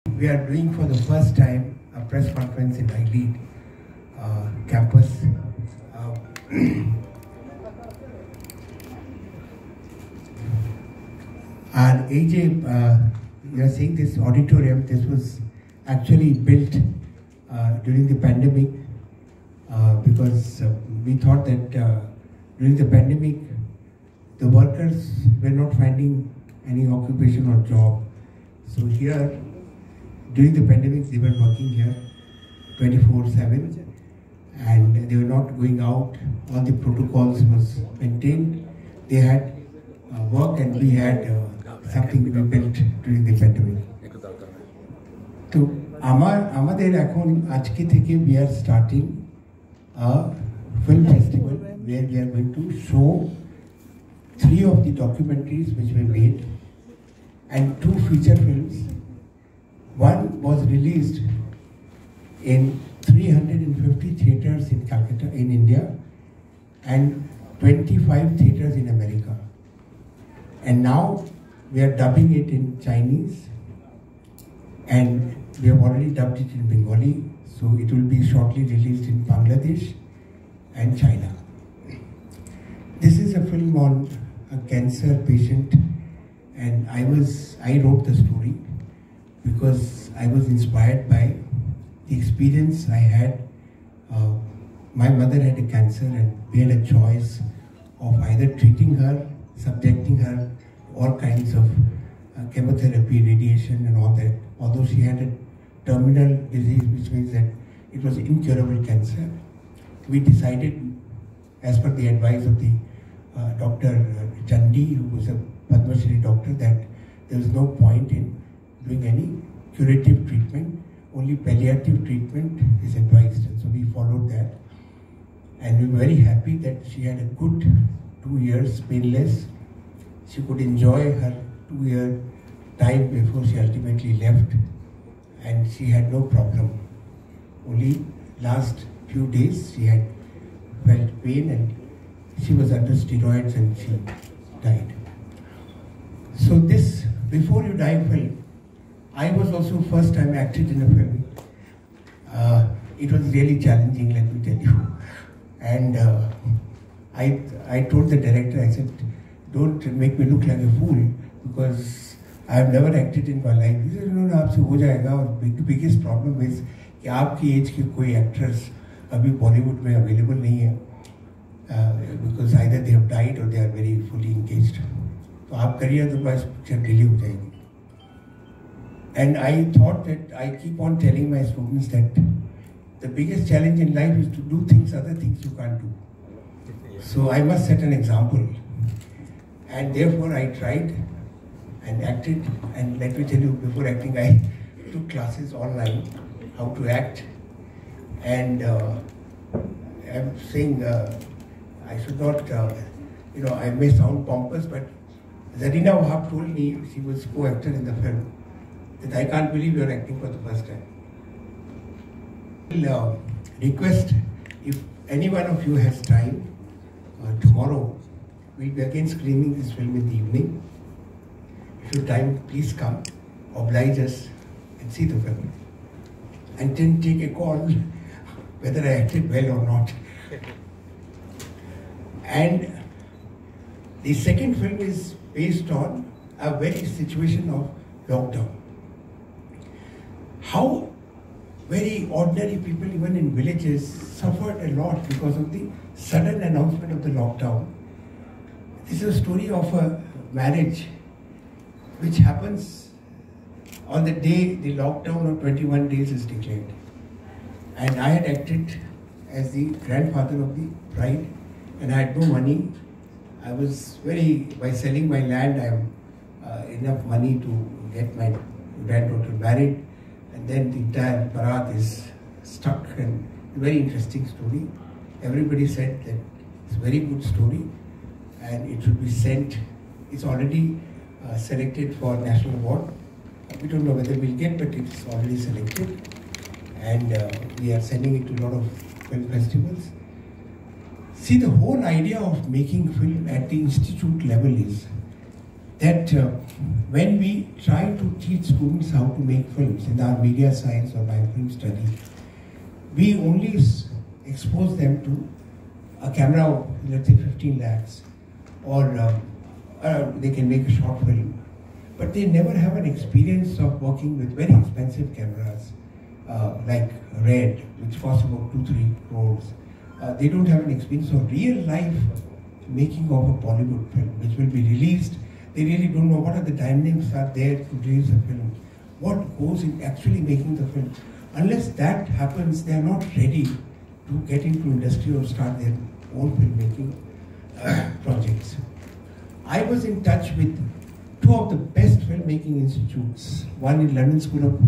We are doing for the first time a press conference in iLEAD campus. And AJ, you are saying this auditorium, this was actually built during the pandemic because we thought that during the pandemic the workers were not finding any occupation or job. So here, during the pandemic, they were working here 24/7 and they were not going out. All the protocols was maintained. They had work and we had something we built during the pandemic. So, আমাদের এখন আজকে থেকে we are starting a film festival where we are going to show 3 of the documentaries which we made and 2 feature films. One was released in 350 theaters in Calcutta, in India, and 25 theaters in America. And now we are dubbing it in Chinese, and we have already dubbed it in Bengali, so it will be shortly released in Bangladesh and China. This is a film on a cancer patient, and I wrote the story because I was inspired by the experience I had. My mother had a cancer and we had a choice of either treating her, subjecting her all kinds of chemotherapy, radiation and all that. Although she had a terminal disease, which means that it was incurable cancer, we decided, as per the advice of the Dr. Chandi, who was a Padma Shri doctor, that there was no point in doing any curative treatment, only palliative treatment is advised. And so we followed that. And we were very happy that she had a good 2 years painless. She could enjoy her 2-year time before she ultimately left. And she had no problem. Only last few days she had felt pain and she was under steroids and she died. So this Before You Die film, I was also first time acted in a film. It was really challenging, let me tell you. And I told the director, I said, don't make me look like a fool because I have never acted in my life. He said, no, आपसे हो जाएगा. The biggest problem is कि आपकी as के कोई actors अभी बॉलीवुड में available नहीं है because either they have died or they are very fully engaged. तो आप करिए तो बस पिक्चर डिले हो जाएगी. And I thought that I keep on telling my students that the biggest challenge in life is to do other things you can't do. So I must set an example. And therefore I tried and acted. And let me tell you, before acting, I took classes online, how to act. And I'm saying, I should not, I may sound pompous, but Zarina Wahab told me, she was co-actor in the film, that I can't believe you're acting for the first time. I'll request, if any one of you has time, tomorrow we'll be again screening this film in the evening. If you have time, please come, oblige us and see the film. And then take a call whether I acted well or not. And the second film is based on a very situation of lockdown. How very ordinary people, even in villages, suffered a lot because of the sudden announcement of the lockdown. This is a story of a marriage which happens on the day the lockdown of 21 days is declared. And I had acted as the grandfather of the bride and I had no money. I was by selling my land, I have enough money to get my granddaughter married. And then the entire Bharat is stuck, and a very interesting story. Everybody said that it's a very good story and it should be sent. It's already selected for National Award. We don't know whether we'll get, but it's already selected. And we are sending it to a lot of film festivals. See, the whole idea of making film at the institute level is that when we try to teach students how to make films in our media science or my film study, we only expose them to a camera of, let's say, 15 lakhs, or they can make a short film. But they never have an experience of working with very expensive cameras, like RED, which costs about 2-3 crores. They don't have an experience of real life making of a Bollywood film, which will be released. They really don't know what are the dynamics are there to release a film, what goes in actually making the film. Unless that happens, they are not ready to get into industry or start their own filmmaking projects. I was in touch with two of the best filmmaking institutes, one in London School of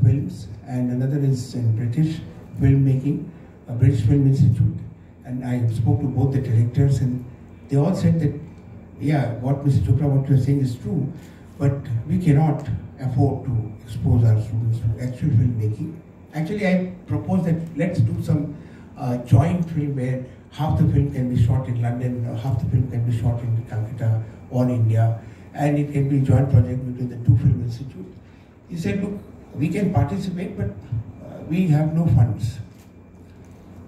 Films and another is in British filmmaking, a British Film Institute. And I spoke to both the directors and they all said that, yeah, what Mr. Chopra, what you are saying is true, but we cannot afford to expose our students to actual filmmaking. Actually, I propose that let's do some joint film where half the film can be shot in London, or half the film can be shot in Calcutta or India, and it can be a joint project between the two film institutes. He said, look, we can participate, but we have no funds.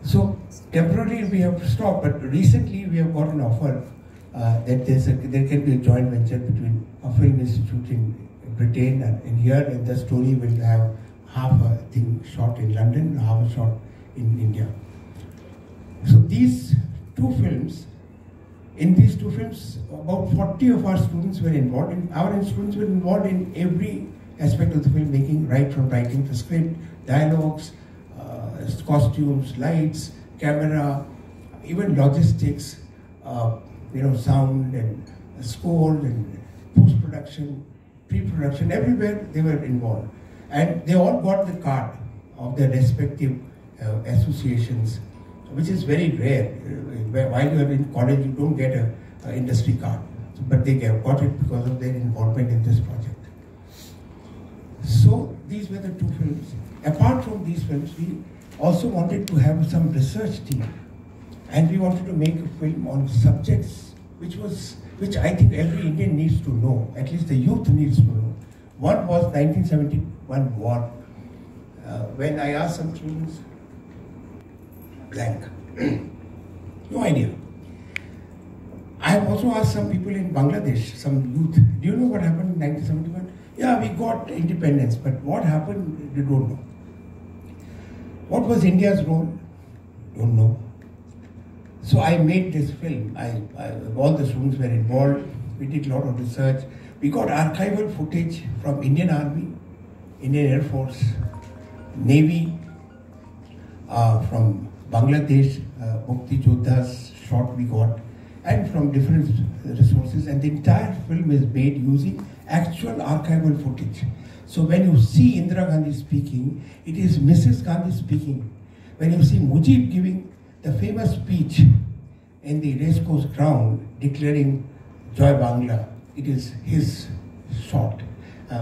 So temporarily we have to stop, but recently we have got an offer that there can be a joint venture between a film institute in Britain and in here, and the story will have half a thing shot in London, half a shot in India. So these two films, in these two films, about 40 of our students were involved. Our students were involved in every aspect of the filmmaking, right from writing the script, dialogues, costumes, lights, camera, even logistics, sound and score and post-production, pre-production, everywhere they were involved. And they all got the card of their respective associations, which is very rare. While you are in college, you don't get an industry card, but they got it because of their involvement in this project. So these were the two films. Apart from these films, we also wanted to have some research team, and we wanted to make a film on subjects which I think every Indian needs to know, at least the youth needs to know. One was 1971 war, when I asked some students, blank, no idea. I have also asked some people in Bangladesh, some youth, do you know what happened in 1971? Yeah, we got independence, but what happened, they don't know. What was India's role? Don't know. So I made this film. All the students were involved. We did a lot of research. We got archival footage from Indian Army, Indian Air Force, Navy, from Bangladesh, Mukti Jodha's shot we got, and from different resources. And the entire film is made using actual archival footage. So when you see Indira Gandhi speaking, it is Mrs. Gandhi speaking. When you see Mujib giving the famous speech in the racecourse ground declaring Joy Bangla, it is his shot.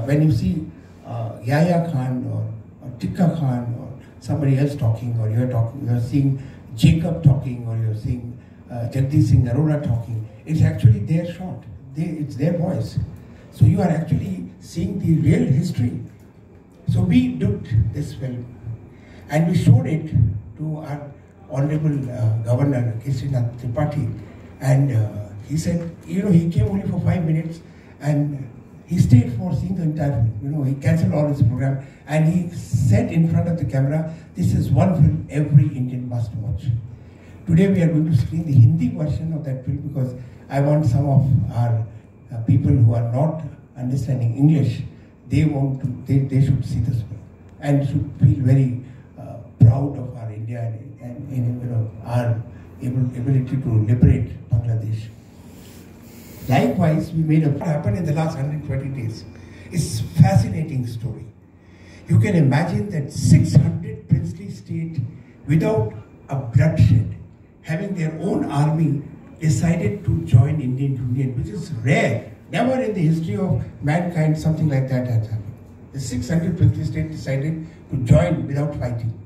When you see Yahya Khan or Tikka Khan or somebody else talking, or you're seeing Jacob talking, or you're seeing Jagdish Singh Arora talking, it's actually their shot. It's their voice. So you are actually seeing the real history. So we did this film and we showed it to our Honorable Governor Kesrinath Tripathi, and he said, he came only for 5 minutes and he stayed for seeing the entire film. He cancelled all his program and he said in front of the camera, this is one film every Indian must watch. Today we are going to screen the Hindi version of that film because I want some of our people who are not understanding English, they should see this film and should feel very proud of our India and our ability to liberate Bangladesh. Likewise, we made what happened in the last 120 days. It's a fascinating story. You can imagine that 600 princely states without a bloodshed, having their own army, decided to join Indian Union, which is rare. Never in the history of mankind something like that has happened. The 600 princely states decided to join without fighting.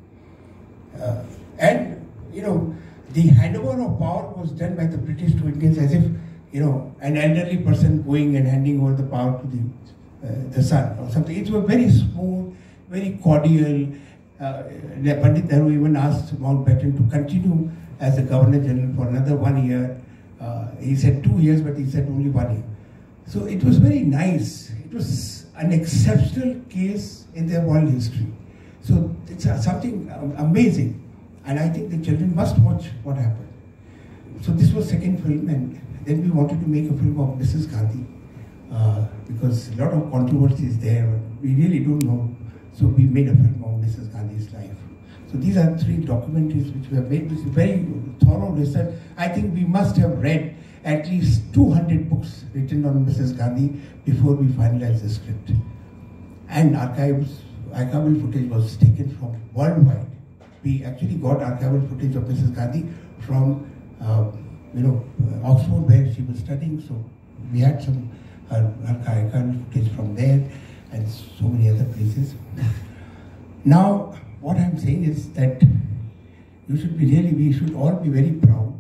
The handover of power was done by the British to Indians as if an elderly person going and handing over the power to the son or something. It was very smooth, very cordial. Pandit Nehru even asked Mountbatten to continue as the Governor General for another 1 year. He said 2 years, but he said only 1 year. So it was very nice. It was an exceptional case in their world history. So it's something amazing. And I think the children must watch what happened. So this was second film, and then we wanted to make a film of Mrs. Gandhi because a lot of controversy is there. We really don't know. So we made a film of Mrs. Gandhi's life. So these are 3 documentaries which we have made. This is very thorough research. I think we must have read at least 200 books written on Mrs. Gandhi before we finalized the script. And archival footage was taken from worldwide. We actually got archival footage of Mrs. Gandhi from Oxford, where she was studying. So we had some archival footage from there and so many other places. Now, what I'm saying is that we should all be very proud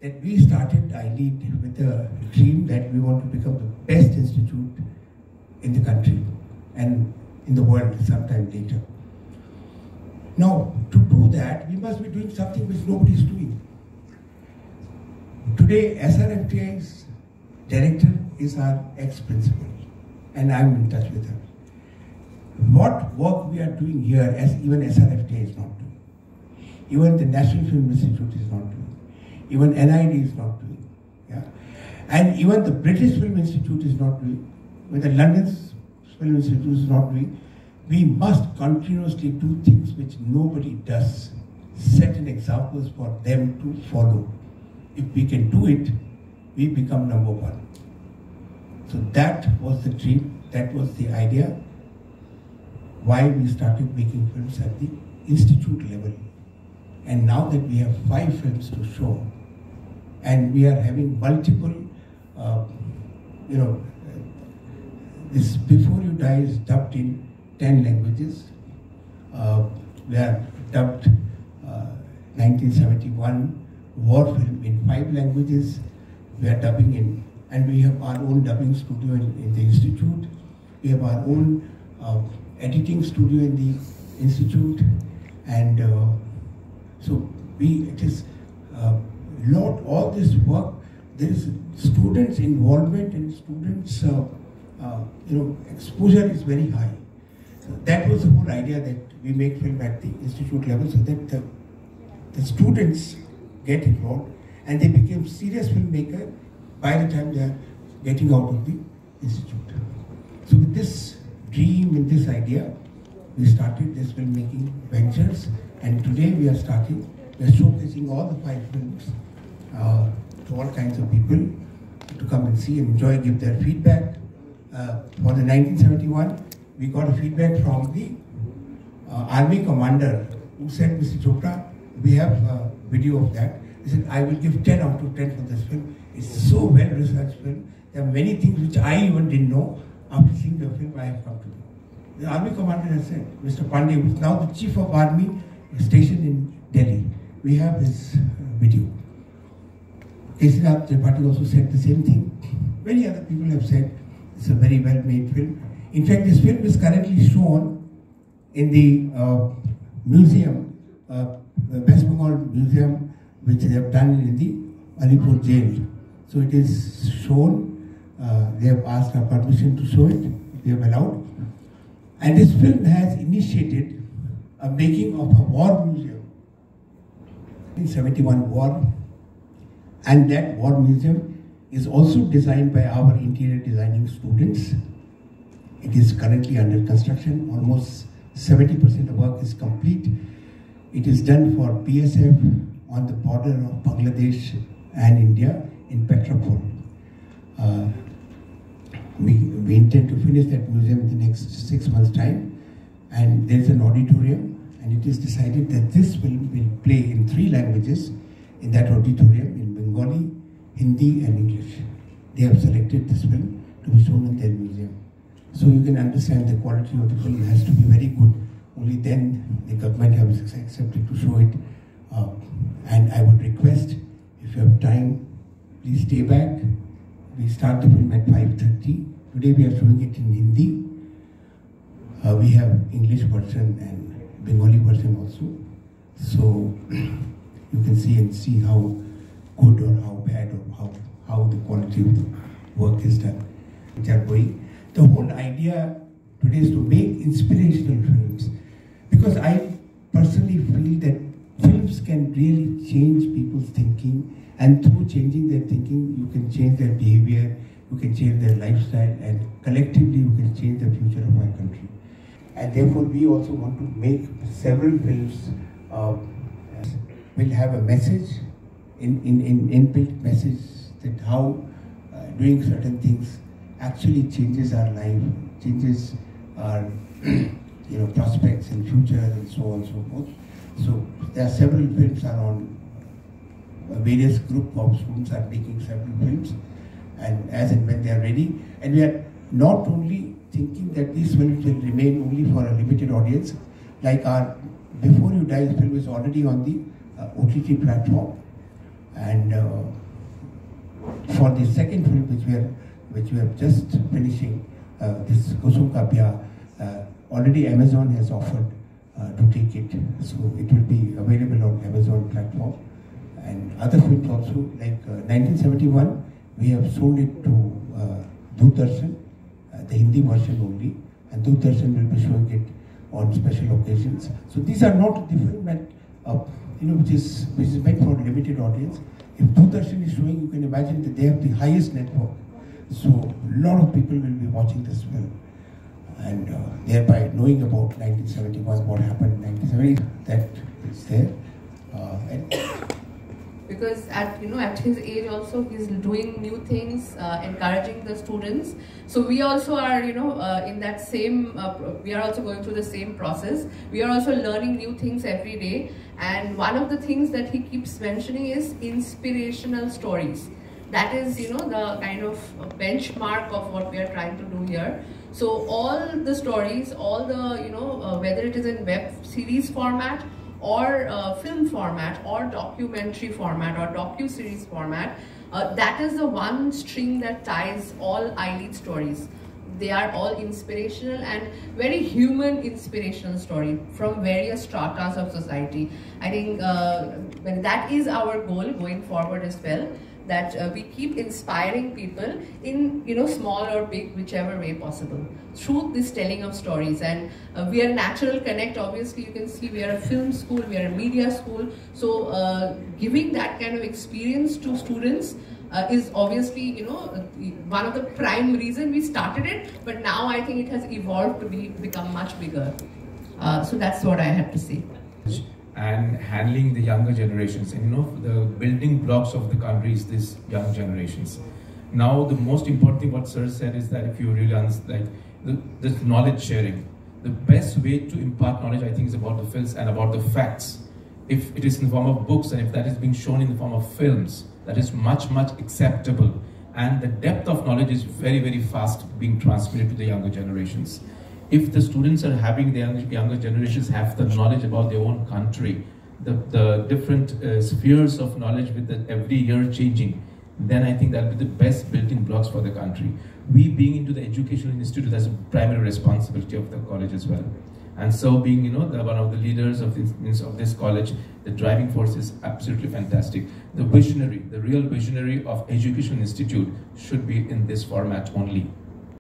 that we started iLEAD with a dream that we want to become the best institute in the country and in the world sometime later. Now, to do that, we must be doing something which nobody is doing. Today, SRFTI's director is our ex-principal, and I'm in touch with her. What work we are doing here, as even SRFTI is not doing, even the National Film Institute is not doing, even NID is not doing, and even the British Film Institute is not doing, even the London Film Institute is not doing. We must continuously do things which nobody does, set an examples for them to follow. If we can do it, we become number 1. So that was the dream, that was the idea, why we started making films at the institute level. And now that we have 5 films to show, and we are having multiple, this Before You Die is dubbed in 10 languages. We are dubbed 1971 war film in 5 languages. We are dubbing in, and we have our own dubbing studio in the institute. We have our own editing studio in the institute, and it is all this work. There is students' involvement and students' exposure is very high. So that was the whole idea, that we make film at the institute level so that the students get involved and they become serious filmmaker by the time they are getting out of the institute. So with this dream and this idea, we started this filmmaking ventures, and today we are showcasing all the 5 films to all kinds of people to come and see and enjoy, give their feedback. For the 1971, we got a feedback from the army commander who said, Mr. Chopra, we have a video of that. He said, I will give 10 out of 10 for this film. It's so well-researched film. There are many things which I even didn't know. After seeing the film, I have come to know. The army commander has said, Mr. Pandey, who is now the chief of army, stationed in Delhi. We have his video. Kesinath Tripathi also said the same thing. Many other people have said it's a very well-made film. In fact, this film is currently shown in the museum, West Bengal Museum, which they have done in the Alipur jail. So it is shown. They have asked our permission to show it. We have allowed. And this film has initiated a making of a war museum. In 71 war, and that war museum is also designed by our interior designing students. It is currently under construction. Almost 70% of work is complete. It is done for BSF on the border of Bangladesh and India in Petrapur. We intend to finish that museum in the next 6 months' time, and there is an auditorium, and it is decided that this film will play in 3 languages in that auditorium, in Bengali, Hindi and English. They have selected this film to be shown in their museum. So you can understand the quality of the film has to be very good. Only then the government has accepted to show it. And I would request, if you have time, please stay back we start the film at 5:30. Today we are showing it in Hindi. We have English version and Bengali version also. So you can see how good or how bad or how the quality of the work is done. Which are going. The whole idea today is to make inspirational films, because I personally feel that films can really change people's thinking, and through changing their thinking, you can change their behavior, you can change their lifestyle, and collectively you can change the future of our country. And therefore, we also want to make several films will have a message, inbuilt message, that how doing certain things actually changes our life, changes our prospects in future, and so on and so forth. So there are several films are on various group of students are making several films, and as and when they are ready, and we are not only thinking that these films will remain only for a limited audience, like our Before You Die film is already on the OTT platform, and for the second film which we are just finishing, this Kusum Ka Biyah, already Amazon has offered to take it, so it will be available on Amazon platform. And other films also, like 1971, we have sold it to Doordarshan, the Hindi version only, and Doordarshan will be showing it on special occasions. So these are not the film that which is meant for a limited audience. If Doordarshan is showing, you can imagine that they have the highest network. So a lot of people will be watching this film, and thereby knowing about 1971, what happened in 1970, that is there. Because at his age also, he's doing new things, encouraging the students. So we also are in that same, we are also going through the same process. We are also learning new things every day, and one of the things that he keeps mentioning is inspirational stories. That is the kind of benchmark of what we are trying to do here. So all the stories, all the whether it is in web series format or film format or documentary format or docu-series format, that is the one string that ties all iLEAD stories. They are all inspirational and very human inspirational story from various stratas of society. I think that is our goal going forward as well, that we keep inspiring people in small or big, whichever way possible, through this telling of stories. And we are Natural Connect, obviously you can see we are a film school, we are a media school, so giving that kind of experience to students is obviously one of the prime reason we started it, but now I think it has evolved to become much bigger. So that's what I have to say. And handling the younger generations, and the building blocks of the country is these young generations. Now the most important thing what sir said is that if you really understand, this knowledge sharing, the best way to impart knowledge, I think, is about the films and about the facts. If it is in the form of books, and if that is being shown in the form of films, that is much acceptable, and the depth of knowledge is very fast being transmitted to the younger generations. If the students are having, the younger generations have the knowledge about their own country, the different spheres of knowledge with every year changing, then I think that will be the best building blocks for the country. We being into the educational institute, that's a primary responsibility of the college as well. And so being one of the leaders of this college, the driving force is absolutely fantastic. The real visionary of educational institute should be in this format only.